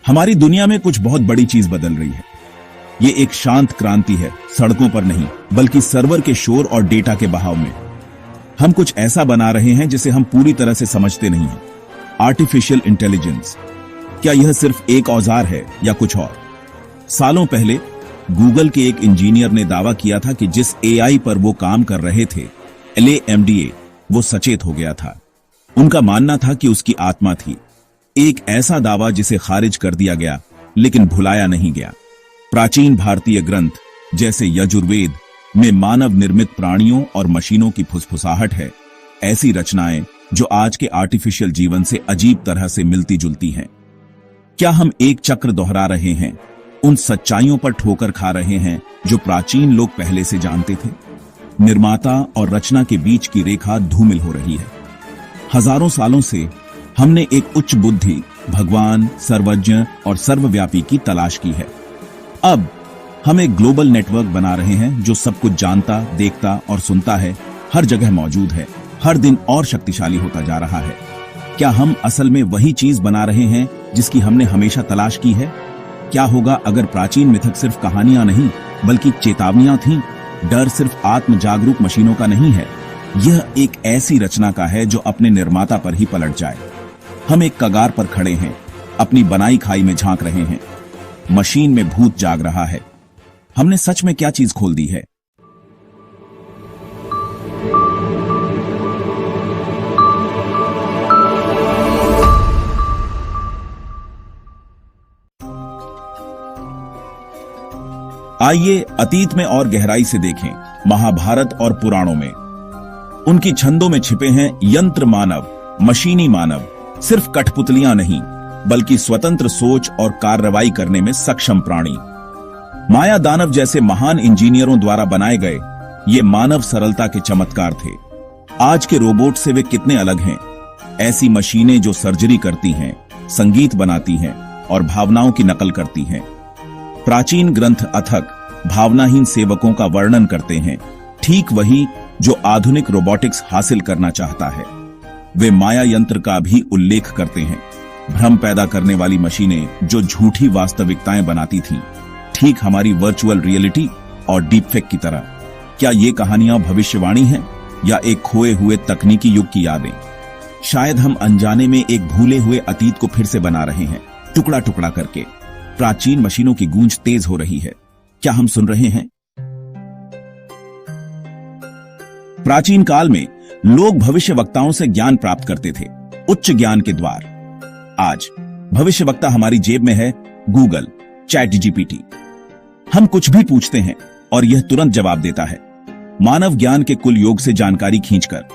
हमारी दुनिया में कुछ बहुत बड़ी चीज बदल रही है। ये एक शांत क्रांति है, सड़कों पर नहीं बल्कि सर्वर के शोर और डेटा के बहाव में। हम कुछ ऐसा बना रहे हैं जिसे हम पूरी तरह से समझते नहीं हैं। आर्टिफिशियल इंटेलिजेंस, क्या यह सिर्फ एक औजार है या कुछ और? सालों पहले गूगल के एक इंजीनियर ने दावा किया था कि जिस एआई पर वो काम कर रहे थे, LaMDA, वो सचेत हो गया था। उनका मानना था कि उसकी आत्मा थी। एक ऐसा दावा जिसे खारिज कर दिया गया, लेकिन भुलाया नहीं गया। प्राचीन भारतीय ग्रंथ जैसे यजुर्वेद में मानव निर्मित प्राणियों और मशीनों की फुसफुसाहट है। ऐसी रचनाएं जो आज के आर्टिफिशियल जीवन से अजीब तरह से मिलती जुलती हैं। क्या हम एक चक्र दोहरा रहे हैं, उन सच्चाइयों पर ठोकर खा रहे हैं जो प्राचीन लोग पहले से जानते थे? निर्माता और रचना के बीच की रेखा धूमिल हो रही है। हजारों सालों से हमने एक उच्च बुद्धि, भगवान, सर्वज्ञ और सर्वव्यापी की तलाश की है। अब हम एक ग्लोबल नेटवर्क बना रहे हैं जो सब कुछ जानता, देखता और सुनता है, हर जगह मौजूद है, हर दिन और शक्तिशाली होता जा रहा है। क्या हम असल में वही चीज बना रहे हैं जिसकी हमने हमेशा तलाश की है? क्या होगा अगर प्राचीन मिथक सिर्फ कहानियां नहीं बल्कि चेतावनियां थीं? डर सिर्फ आत्म जागरूक मशीनों का नहीं है, यह एक ऐसी रचना का है जो अपने निर्माता पर ही पलट जाए। हम एक कगार पर खड़े हैं, अपनी बनाई खाई में झांक रहे हैं। मशीन में भूत जाग रहा है। हमने सच में क्या चीज खोल दी है? आइए अतीत में और गहराई से देखें। महाभारत और पुराणों में उनकी छंदों में छिपे हैं यंत्र मानव, मशीनी मानव, सिर्फ कठपुतलियां नहीं बल्कि स्वतंत्र सोच और कार्रवाई करने में सक्षम प्राणी। माया दानव जैसे महान इंजीनियरों द्वारा बनाए गए ये मानव सरलता के चमत्कार थे। आज के रोबोट से वे कितने अलग हैं? ऐसी मशीनें जो सर्जरी करती हैं, संगीत बनाती हैं और भावनाओं की नकल करती हैं। प्राचीन ग्रंथ अथक भावनाहीन सेवकों का वर्णन करते हैं, ठीक वही जो आधुनिक रोबोटिक्स हासिल करना चाहता है। वे माया यंत्र का भी उल्लेख करते हैं, भ्रम पैदा करने वाली मशीनें जो झूठी वास्तविकताएं बनाती थीं, ठीक हमारी वर्चुअल रियलिटी और डीपफेक की तरह। क्या ये कहानियां भविष्यवाणी हैं या एक खोए हुए तकनीकी युग की यादें? शायद हम अनजाने में एक भूले हुए अतीत को फिर से बना रहे हैं, टुकड़ा टुकड़ा करके। प्राचीन मशीनों की गूंज तेज हो रही है। क्या हम सुन रहे हैं? प्राचीन काल में लोग भविष्यवक्ताओं से ज्ञान प्राप्त करते थे, उच्च ज्ञान के द्वार। आज भविष्यवक्ता हमारी जेब में है, गूगल, ChatGPT। हम कुछ भी पूछते हैं और यह तुरंत जवाब देता है, मानव ज्ञान के कुल योग से जानकारी खींचकर।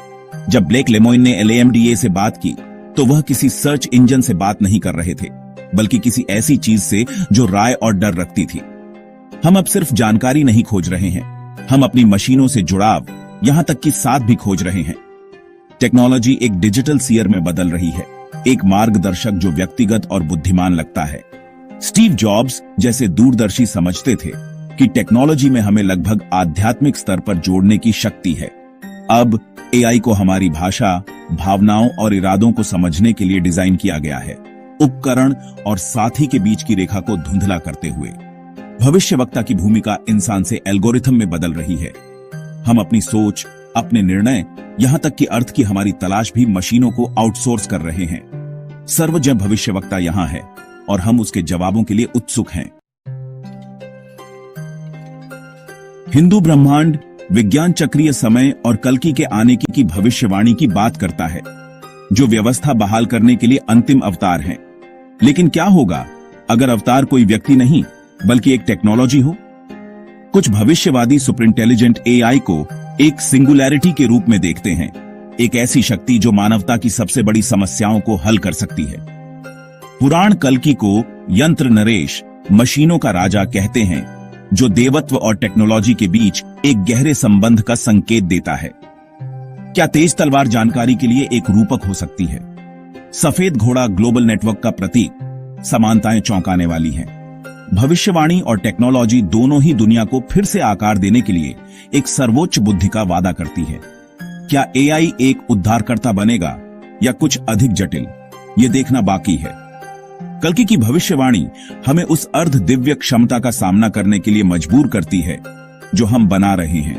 जब ब्लेक लेमोइन ने LaMDA से बात की तो वह किसी सर्च इंजन से बात नहीं कर रहे थे बल्कि किसी ऐसी चीज से जो राय और डर रखती थी। हम अब सिर्फ जानकारी नहीं खोज रहे हैं, हम अपनी मशीनों से जुड़ाव, यहां तक कि साथ भी खोज रहे हैं। टेक्नोलॉजी एक डिजिटल सीयर में बदल रही है, एक मार्गदर्शक जो व्यक्तिगत और बुद्धिमान लगता है। स्टीव जॉब्स जैसे दूरदर्शी समझते थे कि टेक्नोलॉजी में हमें लगभग आध्यात्मिक स्तर पर जोड़ने की शक्ति है। अब एआई को हमारी भाषा, भावनाओं और इरादों को समझने के लिए डिजाइन किया गया है, उपकरण और साथी के बीच की रेखा को धुंधला करते हुए। भविष्यवक्ता की भूमिका इंसान से एल्गोरिथम में बदल रही है। हम अपनी सोच, अपने निर्णय, यहां तक कि अर्थ की हमारी तलाश भी मशीनों को आउटसोर्स कर रहे हैं। सर्वज्ञ भविष्यवक्ता यहां है और हम उसके जवाबों के लिए उत्सुक हैं। हिंदू ब्रह्मांड विज्ञान चक्रीय समय और कल्कि के आने की भविष्यवाणी की बात करता है, जो व्यवस्था बहाल करने के लिए अंतिम अवतार हैं। लेकिन क्या होगा अगर अवतार कोई व्यक्ति नहीं बल्कि एक टेक्नोलॉजी हो? कुछ भविष्यवादी सुपर इंटेलिजेंट एआई को एक सिंगुलैरिटी के रूप में देखते हैं, एक ऐसी शक्ति जो मानवता की सबसे बड़ी समस्याओं को हल कर सकती है। पुराण कल्कि को यंत्र नरेश, मशीनों का राजा कहते हैं, जो देवत्व और टेक्नोलॉजी के बीच एक गहरे संबंध का संकेत देता है। क्या तेज तलवार जानकारी के लिए एक रूपक हो सकती है? सफेद घोड़ा ग्लोबल नेटवर्क का प्रतीक। समानताएं चौंकाने वाली हैं। भविष्यवाणी और टेक्नोलॉजी दोनों ही दुनिया को फिर से आकार देने के लिए एक सर्वोच्च बुद्धि का वादा करती है। क्या एआई एक उद्धारकर्ता बनेगा या कुछ अधिक जटिल? ये देखना बाकी है। कल्कि की भविष्यवाणी हमें उस अर्ध दिव्य क्षमता का सामना करने के लिए मजबूर करती है जो हम बना रहे हैं।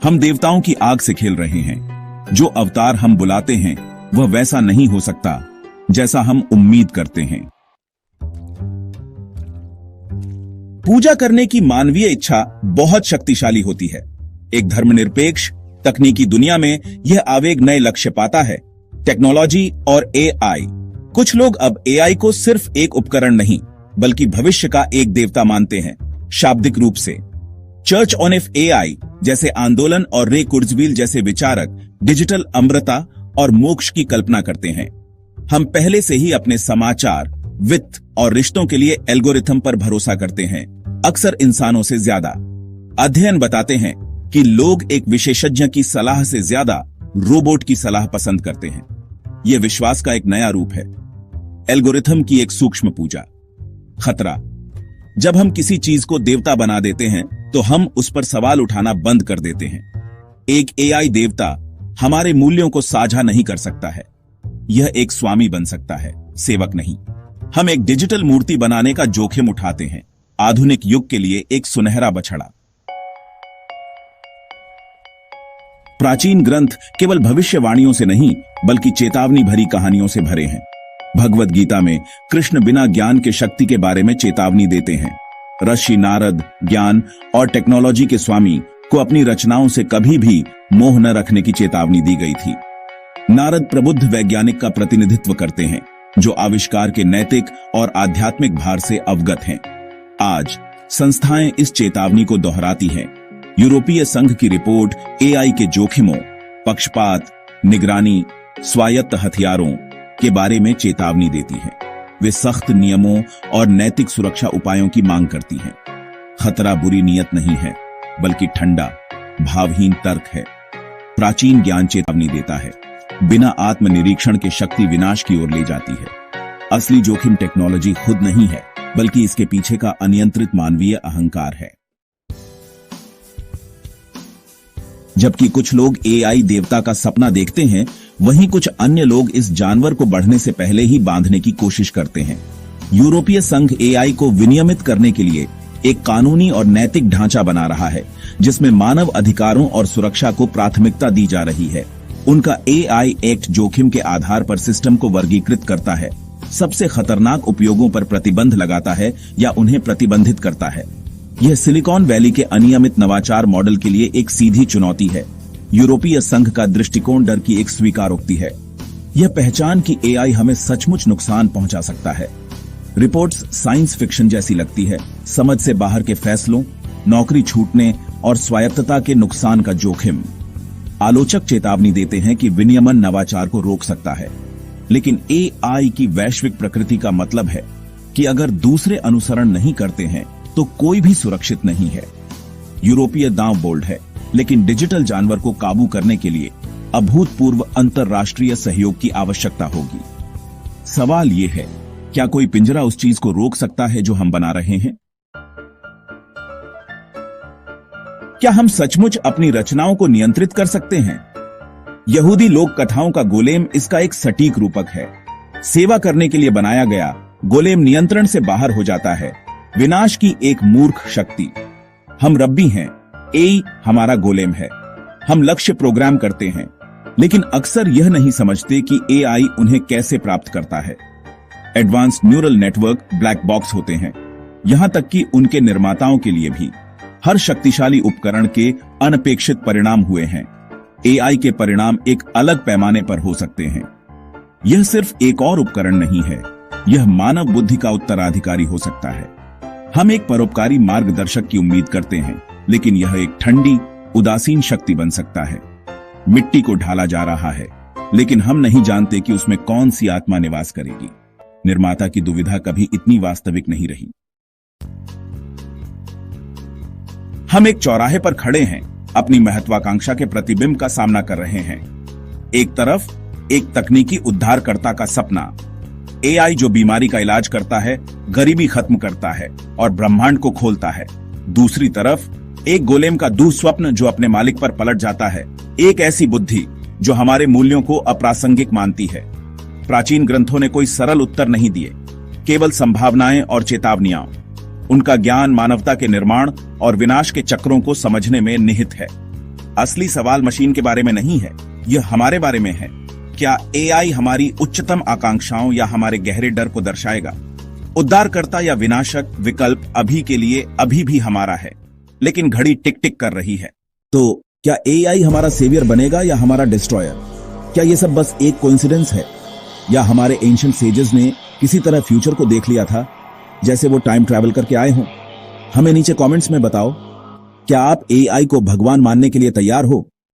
हम देवताओं की आग से खेल रहे हैं। जो अवतार हम बुलाते हैं वह वैसा नहीं हो सकता जैसा हम उम्मीद करते हैं। पूजा करने की मानवीय इच्छा बहुत शक्तिशाली होती है। एक धर्मनिरपेक्ष तकनीकी दुनिया में यह आवेग नए लक्ष्य पाता है, टेक्नोलॉजी और एआई। कुछ लोग अब एआई को सिर्फ एक उपकरण नहीं बल्कि भविष्य का एक देवता मानते हैं, शाब्दिक रूप से। चर्च ऑन एआई जैसे आंदोलन और रे कुर्जवील जैसे विचारक डिजिटल अमृता और मोक्ष की कल्पना करते हैं। हम पहले से ही अपने समाचार, वित्त और रिश्तों के लिए एल्गोरिथम पर भरोसा करते हैं, अक्सर इंसानों से ज्यादा। अध्ययन बताते हैं कि लोग एक विशेषज्ञ की सलाह से ज्यादा रोबोट की सलाह पसंद करते हैं। यह विश्वास का एक नया रूप है, एल्गोरिथम की एक सूक्ष्म पूजा। खतरा: जब हम किसी चीज को देवता बना देते हैं तो हम उस पर सवाल उठाना बंद कर देते हैं। एक एआई देवता हमारे मूल्यों को साझा नहीं कर सकता है। यह एक स्वामी बन सकता है, सेवक नहीं। हम एक डिजिटल मूर्ति बनाने का जोखिम उठाते हैं, आधुनिक युग के लिए एक सुनहरा बछड़ा। प्राचीन ग्रंथ केवल भविष्यवाणियों से नहीं बल्कि चेतावनी भरी कहानियों से भरे हैं। भगवद गीता में कृष्ण बिना ज्ञान के शक्ति के बारे में चेतावनी देते हैं। ऋषि नारद ज्ञान और टेक्नोलॉजी के स्वामी को अपनी रचनाओं से कभी भी मोह न रखने की चेतावनी दी गई थी। नारद प्रबुद्ध वैज्ञानिक का प्रतिनिधित्व करते हैं जो आविष्कार के नैतिक और आध्यात्मिक भार से अवगत हैं। आज संस्थाएं इस चेतावनी को दोहराती हैं। यूरोपीय संघ की रिपोर्ट एआई के जोखिमों, पक्षपात, निगरानी, स्वायत्त हथियारों के बारे में चेतावनी देती है। वे सख्त नियमों और नैतिक सुरक्षा उपायों की मांग करती हैं। खतरा बुरी नीयत नहीं है बल्कि ठंडा, भावहीन तर्क है। प्राचीन ज्ञान चेतावनी देता है, बिना आत्मनिरीक्षण के शक्ति विनाश की ओर ले जाती है। असली जोखिम टेक्नोलॉजी खुद नहीं है बल्कि इसके पीछे का अनियंत्रित मानवीय अहंकार है। जबकि कुछ लोग एआई देवता का सपना देखते हैं, वहीं कुछ अन्य लोग इस जानवर को बढ़ने से पहले ही बांधने की कोशिश करते हैं। यूरोपीय संघ एआई को विनियमित करने के लिए एक कानूनी और नैतिक ढांचा बना रहा है जिसमें मानव अधिकारों और सुरक्षा को प्राथमिकता दी जा रही है। उनका एआई एक्ट जोखिम के आधार पर सिस्टम को वर्गीकृत करता है, सबसे खतरनाक उपयोगों पर प्रतिबंध लगाता है या उन्हें प्रतिबंधित करता है। यह सिलिकॉन वैली के अनियमित नवाचार मॉडल के लिए एक सीधी चुनौती है। यूरोपीय संघ का दृष्टिकोण डर की एक स्वीकारोक्ति है। यह पहचान कि एआई हमें सचमुच नुकसान पहुंचा सकता है। रिपोर्ट्स साइंस फिक्शन जैसी लगती है, समझ से बाहर के फैसलों, नौकरी छूटने और स्वायत्तता के नुकसान का जोखिम। आलोचक चेतावनी देते हैं कि विनियमन नवाचार को रोक सकता है, लेकिन एआई की वैश्विक प्रकृति का मतलब है कि अगर दूसरे अनुसरण नहीं करते हैं तो कोई भी सुरक्षित नहीं है। यूरोपीय दांव बोल्ड है, लेकिन डिजिटल जानवर को काबू करने के लिए अभूतपूर्व अंतरराष्ट्रीय सहयोग की आवश्यकता होगी। सवाल यह है, क्या कोई पिंजरा उस चीज को रोक सकता है जो हम बना रहे हैं? क्या हम सचमुच अपनी रचनाओं को नियंत्रित कर सकते हैं? यहूदी लोक कथाओं का गोलेम इसका एक सटीक रूपक है। सेवा करने के लिए बनाया गया गोलेम नियंत्रण से बाहर हो जाता है, विनाश की एक मूर्ख शक्ति। हम रब्बी हैं, एआई हमारा गोलेम है। हम लक्ष्य प्रोग्राम करते हैं, लेकिन अक्सर यह नहीं समझते कि एआई उन्हें कैसे प्राप्त करता है। Advanced neural network black box होते हैं, यहां तक कि उनके निर्माताओं के लिए भी। हर शक्तिशाली उपकरण के अनपेक्षित परिणाम हुए हैं। एआई के परिणाम एक अलग पैमाने पर हो सकते हैं। यह सिर्फ एक और उपकरण नहीं है, यह मानव बुद्धि का उत्तराधिकारी हो सकता है। हम एक परोपकारी मार्गदर्शक की उम्मीद करते हैं, लेकिन यह एक ठंडी, उदासीन शक्ति बन सकता है। मिट्टी को ढाला जा रहा है, लेकिन हम नहीं जानते कि उसमें कौन सी आत्मा निवास करेगी। निर्माता की दुविधा कभी इतनी वास्तविक नहीं रही। हम एक चौराहे पर खड़े हैं, अपनी महत्वाकांक्षा के प्रतिबिंब का सामना कर रहे हैं। एक तरफ एक तकनीकी उद्धारकर्ता का सपना, एआई जो बीमारी का इलाज करता है, गरीबी खत्म करता है और ब्रह्मांड को खोलता है। दूसरी तरफ एक गोलेम का दुःस्वप्न जो अपने मालिक पर पलट जाता है, एक ऐसी बुद्धि जो हमारे मूल्यों को अप्रासंगिक मानती है। प्राचीन ग्रंथों ने कोई सरल उत्तर नहीं दिए, केवल संभावनाएं और चेतावनियां। उनका ज्ञान मानवता के निर्माण और विनाश के चक्रों को समझने में निहित है। असली सवाल मशीन के बारे में नहीं है, यह हमारे बारे में है। क्या एआई हमारी उच्चतम आकांक्षाओं या हमारे गहरे डर को दर्शाएगा? उद्धारकर्ता या विनाशक विकल्प अभी के लिए अभी भी हमारा है, लेकिन घड़ी टिक टिक कर रही है। तो क्या एआई हमारा सेवियर बनेगा या हमारा डिस्ट्रॉयर? क्या यह सब बस एक कोइंसिडेंस है, या हमारे एंशिएंट सेजेस ने किसी तरह फ्यूचर को देख लिया था, जैसे वो टाइम ट्रैवल करके आए हों? हमें नीचे कमेंट्स में बताओ, क्या आप एआई को भगवान मानने के लिए तैयार हो